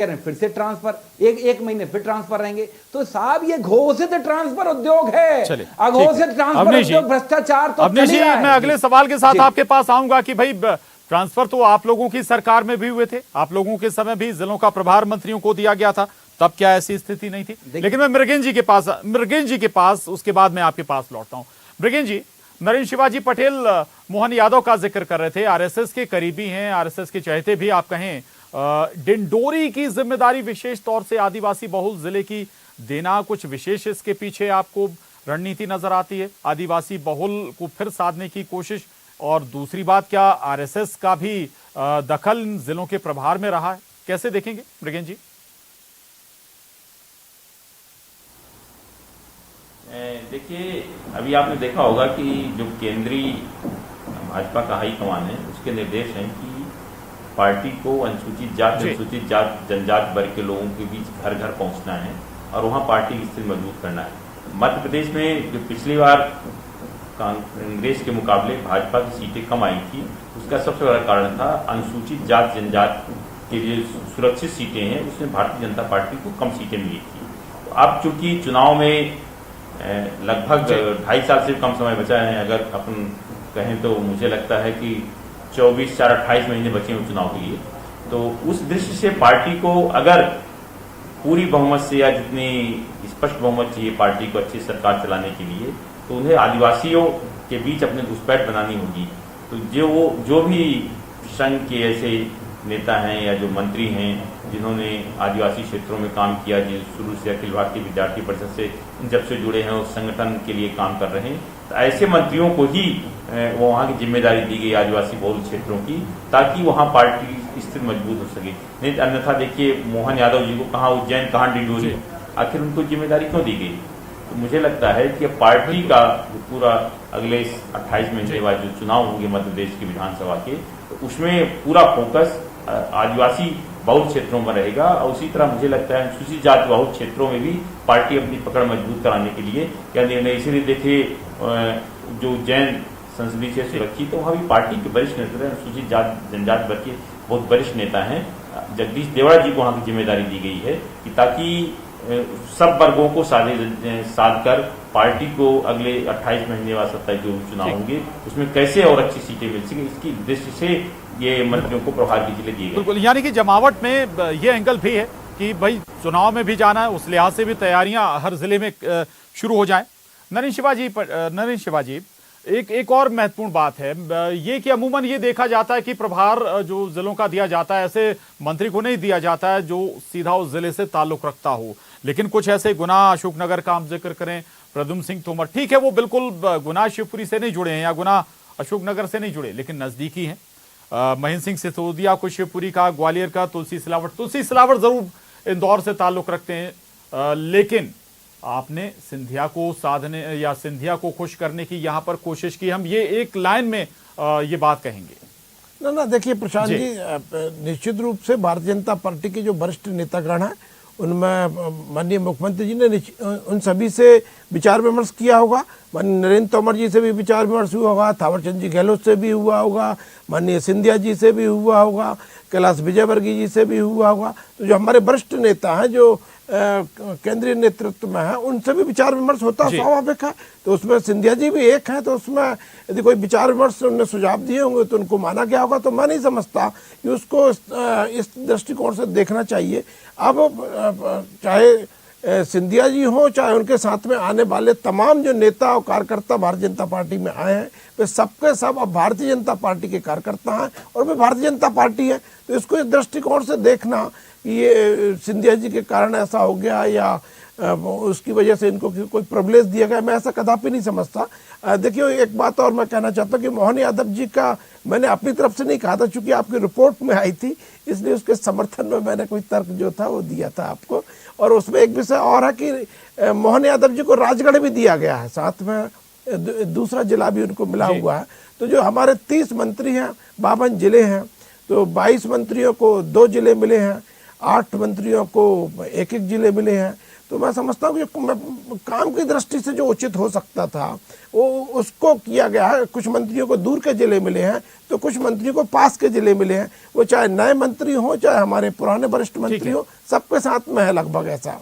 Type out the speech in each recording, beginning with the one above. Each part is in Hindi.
फिर से ट्रांसफर, एक महीने फिर ट्रांसफर रहेंगे। तो साहब ये घोषित ट्रांसफर उद्योग है, अघोषित ट्रांसफर उद्योग भ्रष्टाचार तो अवनीश जी, मैं अगले सवाल के साथ आपके पास आऊंगा कि भाई ट्रांसफर तो आप लोगों की सरकार में भी हुए थे, आप लोगों के समय भी जिलों का प्रभार मंत्रियों को दिया गया था, तब क्या ऐसी स्थिति नहीं थी? लेकिन मैं मृगेन जी के पास उसके बाद मैं आपके पास लौटता हूं। मृगेन जी, नरेंद्र शिवाजी पटेल मोहन यादव का जिक्र कर रहे थे, आरएसएस के करीबी हैं, आरएसएस के चहेते भी आप कहें। डिंडोरी की जिम्मेदारी विशेष तौर से आदिवासी बहुल जिले की देना, कुछ विशेष इसके पीछे आपको रणनीति नजर आती है? आदिवासी बहुल को फिर साधने की कोशिश, और दूसरी बात, क्या आरएसएस का भी दखल इन जिलों के प्रभार में रहा है? कैसे देखेंगे मृगेन जी? देखिए, अभी आपने देखा होगा कि जो केंद्रीय भाजपा का हाईकमान है, उसके निर्देश हैं कि पार्टी को अनुसूचित जात जनजात वर्ग के लोगों के बीच घर घर पहुंचना है और वहां पार्टी की स्थिति मजबूत करना है। मध्य प्रदेश में जो पिछली बार कांग्रेस के मुकाबले भाजपा की सीटें कम आई थी, उसका सबसे बड़ा कारण था अनुसूचित जात जनजात के जो सुरक्षित सीटें हैं उसमें भारतीय जनता पार्टी को कम सीटें मिली थी। तो अब चूंकि चुनाव में लगभग 2.5 साल से कम समय बचा है, अगर अपन कहें तो मुझे लगता है कि 24-4-28 महीने बचे हैं चुनाव के लिए, तो उस दृष्टि से पार्टी को अगर पूरी बहुमत से या जितनी स्पष्ट बहुमत चाहिए पार्टी को अच्छी सरकार चलाने के लिए, तो उन्हें आदिवासियों के बीच अपने घुसपैठ बनानी होगी। तो जो भी संघ के ऐसे नेता हैं या जो मंत्री हैं जिन्होंने आदिवासी क्षेत्रों में काम किया, जो शुरू से अखिल भारतीय विद्यार्थी परिषद से जब से जुड़े हैं, उस संगठन के लिए काम कर रहे हैं, तो ऐसे मंत्रियों को ही वो वहाँ की जिम्मेदारी दी गई आदिवासी बहुल क्षेत्रों की, ताकि वहाँ पार्टी की स्थिति मजबूत हो सके। नहीं अन्यथा देखिए, मोहन यादव जी को कहाँ उज्जैन, कहाँ डिंडोरी, आखिर उनको जिम्मेदारी क्यों दी गई? तो मुझे लगता है कि पार्टी का पूरा अगले 28 महीने बाद जो चुनाव होंगे मध्य प्रदेश की विधानसभा के, तो उसमें पूरा फोकस आदिवासी बहुल क्षेत्रों में रहेगा। और उसी तरह मुझे लगता है अनुसूचित जाति बहुल क्षेत्रों में भी पार्टी अपनी पकड़ मजबूत कराने के लिए क्या निर्णय। इसीलिए देखिए, जो उज्जैन संसदीय क्षेत्र सुरक्षित, तो वहाँ भी पार्टी के वरिष्ठ नेता अनुसूचित जाति जनजात वर्ग के बहुत वरिष्ठ नेता हैं, जगदीश देवड़ा जी को वहाँ की जिम्मेदारी दी गई है कि ताकि सब वर्गों को साध कर पार्टी को अगले 28 महीने बाद 27 जो चुनाव होंगे उसमें कैसे और अच्छी सीटें मिल सके, इसकी दृष्टि से ये मंत्रियों को प्रभार की जिले दिए गए। बिल्कुल, यानी कि जमावट में ये एंगल भी है कि भाई चुनाव में भी जाना है, उस लिहाज से भी तैयारियां हर जिले में शुरू हो जाएं। नरेंद्र शिवाजी, एक और महत्वपूर्ण बात है ये कि अमूमन ये देखा जाता है कि प्रभार जो जिलों का दिया जाता है ऐसे मंत्री को नहीं दिया जाता है जो सीधा उस जिले से ताल्लुक रखता हो। लेकिन कुछ ऐसे गुना, अशोकनगर का हम जिक्र करें, प्रद्युम्न सिंह तोमर, ठीक है वो बिल्कुल गुना शिवपुरी से नहीं जुड़े हैं या गुना अशोकनगर से नहीं जुड़े, लेकिन नजदीकी हैं। महेंद्र सिंह सिसोदिया को शिवपुरी का, ग्वालियर का तुलसी सिलावट जरूर इंदौर से ताल्लुक रखते हैं, लेकिन आपने सिंधिया को साधने या सिंधिया को खुश करने की यहां पर कोशिश की। हम ये एक लाइन में ये बात कहेंगे ना देखिए प्रशांत जी, निश्चित रूप से भारतीय जनता पार्टी के जो वरिष्ठ नेतागण हैं उनमें माननीय मुख्यमंत्री जी ने उन सभी से विचार विमर्श किया होगा। माननीय नरेंद्र तोमर जी से भी विचार विमर्श हुआ होगा, थावरचंद जी गहलोत से भी हुआ होगा, माननीय सिंधिया जी से भी हुआ होगा, कैलाश विजयवर्गीय जी से भी हुआ होगा। तो जो हमारे वरिष्ठ नेता हैं जो केंद्रीय नेतृत्व में है, उनसे भी विचार विमर्श होता स्वाभाविक है। तो उसमें सिंधिया जी भी एक है, तो उसमें यदि कोई विचार विमर्श उन्होंने सुझाव दिए होंगे तो उनको माना गया होगा। तो मैं नहीं समझता कि उसको इस दृष्टिकोण से देखना चाहिए। अब चाहे सिंधिया जी हो, चाहे उनके साथ में आने वाले तमाम जो नेता और कार्यकर्ता भारतीय जनता पार्टी में आए हैं, वे सबके सब अब भारतीय जनता पार्टी के कार्यकर्ता हैं और वे भारतीय जनता पार्टी है। तो इसको इस दृष्टिकोण से देखना कि ये सिंधिया जी के कारण ऐसा हो गया या उसकी वजह से इनको कोई प्रिविलेज दिया गया, मैं ऐसा कदापि नहीं समझता। देखिए एक बात और मैं कहना चाहता हूँ कि मोहन यादव जी का मैंने अपनी तरफ से नहीं कहा था, चूंकि आपकी रिपोर्ट में आई थी इसलिए उसके समर्थन में मैंने कोई तर्क जो था वो दिया था आपको। और उसमें एक विषय और है कि मोहन यादव जी को राजगढ़ भी दिया गया है, साथ में दूसरा जिला भी उनको मिला हुआ है। तो जो हमारे 30 मंत्री हैं, 52 जिले हैं, तो 22 मंत्रियों को 2 जिले मिले हैं, 8 मंत्रियों को 1-1 जिले मिले हैं। तो मैं समझता हूँ कि काम की दृष्टि से जो उचित हो सकता था वो उसको किया गया है। कुछ मंत्रियों को दूर के जिले मिले हैं तो कुछ मंत्रियों को पास के जिले मिले हैं, वो चाहे नए मंत्री हो चाहे हमारे पुराने वरिष्ठ मंत्री हो, सबके साथ में है लगभग ऐसा।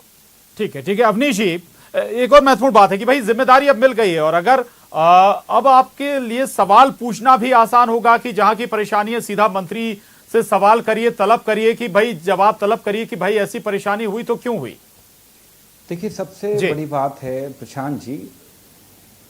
ठीक है अवनीश जी, एक और महत्वपूर्ण बात है कि भाई जिम्मेदारी अब मिल गई है और अगर अब आपके लिए सवाल पूछना भी आसान होगा कि जहां की परेशानी है सीधा मंत्री से सवाल करिए, तलब करिए कि भाई जवाब तलब करिए कि भाई ऐसी परेशानी हुई तो क्यों हुई। देखिए सबसे बड़ी बात है प्रशांत जी,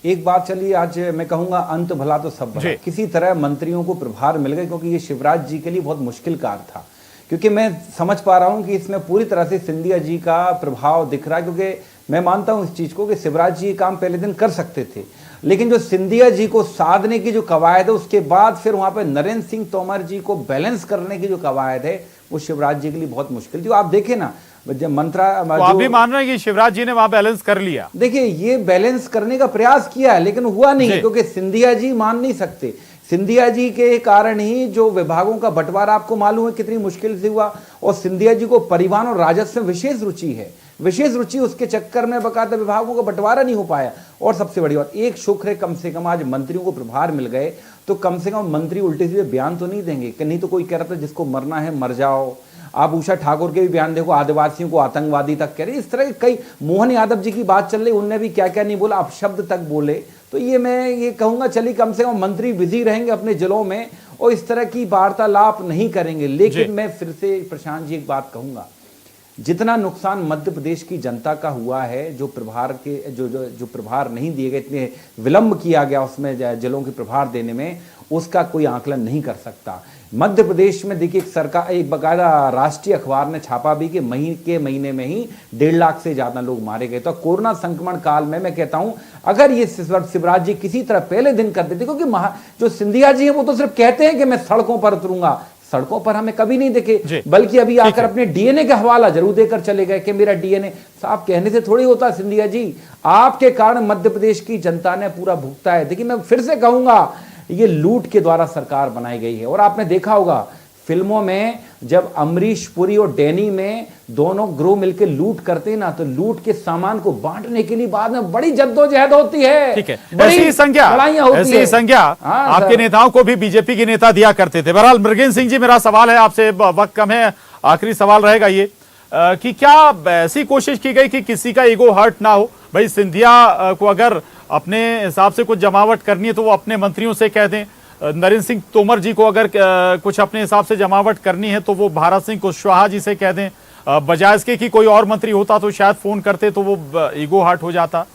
एक बात चलिए आज मैं कहूंगा अंत भला तो सब भला, किसी तरह मंत्रियों को प्रभार मिल गए क्योंकि ये शिवराज जी के लिए बहुत मुश्किल कार्य था। क्योंकि मैं समझ पा रहा हूं कि इसमें पूरी तरह से सिंधिया जी का प्रभाव दिख रहा है, क्योंकि मैं मानता हूं इस चीज को कि शिवराज जी ये काम पहले दिन कर सकते थे, लेकिन जो सिंधिया जी को साधने की जो कवायद है उसके बाद फिर वहां पे नरेंद्र सिंह तोमर जी को बैलेंस करने की जो कवायद है वो शिवराज जी के लिए बहुत मुश्किल थी। आप देखें ना जब तो आप भी मान रहे हैं कि शिवराज जी ने वहां बैलेंस कर लिया। देखिए ये बैलेंस करने का प्रयास किया है लेकिन हुआ नहीं, क्योंकि सिंधिया जी मान नहीं सकते। सिंधिया जी के कारण ही जो विभागों का बंटवारा आपको मालूम है कितनी मुश्किल से हुआ, और सिंधिया जी को परिवहन और राजस्व में विशेष रुचि है, विशेष रुचि, उसके चक्कर में बकायदा विभागों का बंटवारा नहीं हो पाया। और सबसे बड़ी बात एक शुक्र है कम से कम आज मंत्रियों को प्रभार मिल गए तो कम से कम मंत्री उल्टे सीधे बयान तो नहीं देंगे कि नहीं तो कोई कह रहा था जिसको मरना है मर जाओ। आप उषा ठाकुर के भी बयान देखो, आदिवासियों को आतंकवादी तक कह रहे, इस तरह के कई, मोहन यादव जी की बात चल रही, उनने भी क्या क्या नहीं बोला, अपशब्द तक बोले। तो ये मैं ये कहूंगा चलिए कम से कम मंत्री बिजी रहेंगे अपने जिलों में और इस तरह की वार्तालाप नहीं करेंगे। लेकिन मैं फिर से प्रशांत जी एक बात कहूंगा, जितना नुकसान मध्य प्रदेश की जनता का हुआ है, जो प्रभार के जो प्रभार नहीं दिए गए, इतने विलंब किया गया उसमें जिलों के प्रभार देने में, उसका कोई आकलन नहीं कर सकता। मध्य प्रदेश में देखिए एक बकायदा राष्ट्रीय अखबार ने छापा भी कि महीने में ही 1.5 लाख से ज्यादा लोग मारे गए। तो कोरोना संक्रमण काल में मैं कहता हूं अगर ये शिवराज जी किसी तरह पहले दिन कर देते, क्योंकि जो सिंधिया जी है वो तो सिर्फ कहते हैं कि मैं सड़कों पर उतरूंगा, सड़कों पर हमें कभी नहीं दिखे, बल्कि अभी आकर अपने डीएनए का हवाला जरूर देकर चले गए कि मेरा डीएनए। साहब कहने से थोड़ी होता सिंधिया जी, आपके कारण मध्य प्रदेश की जनता ने पूरा भुगता है। देखिए मैं फिर से कहूंगा ये लूट के द्वारा सरकार बनाई गई है। और आपने देखा होगा फिल्मों में जब अमरीश पुरी और डैनी में दोनों ग्रोह मिलकर लूट करते हैं ना, तो लूट के सामान को बांटने के लिए बाद में बड़ी जद्दोजहद होती है। ठीक है, ऐसी संज्ञा आपके नेताओं को भी बीजेपी के नेता दिया करते थे। बहरहाल मृगेंद्र सिंह जी, मेरा सवाल है आपसे, वक्त कम है, आखिरी सवाल रहेगा ये कि क्या ऐसी कोशिश की गई कि किसी का ईगो हर्ट ना हो? भाई सिंधिया को अगर अपने हिसाब से कुछ जमावट करनी है तो वो अपने मंत्रियों से कह दें, नरेंद्र सिंह तोमर जी को अगर कुछ अपने हिसाब से जमावट करनी है तो वो भारत सिंह कुशवाहा जी से कह दें, बजाय इसके कि कोई और मंत्री होता तो शायद फोन करते तो वो ईगो हर्ट हो जाता।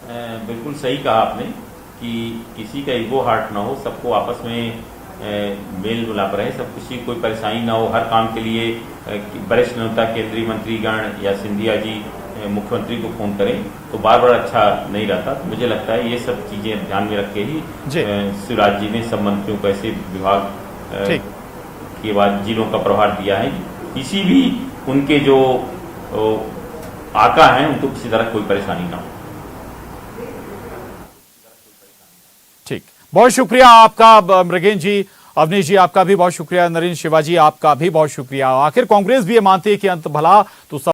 बिल्कुल सही कहा आपने कि किसी का ईगो हर्ट ना हो, सबको आपस में मेल मिलाप रहे, सब किसी कोई परेशानी ना हो। हर काम के लिए वरिष्ठ नेता केंद्रीय मंत्रीगण या सिंधिया जी मुख्यमंत्री को फोन करें तो बार बार अच्छा नहीं रहता। तो मुझे लगता है ये सब चीजें ध्यान में रख के ही शिवराज जी ने सब मंत्रियों को ऐसे विभाग के बाद जिलों का प्रभार दिया है, किसी भी उनके जो आका हैं उनको किसी तरह कोई परेशानी ना हो। ठीक, बहुत शुक्रिया आपका मृगेंद्र जी, अवनीश जी आपका भी बहुत शुक्रिया, नरेंद्र शिवाजी आपका भी बहुत शुक्रिया। आखिर कांग्रेस भी ये मानती है कि अंत भला तो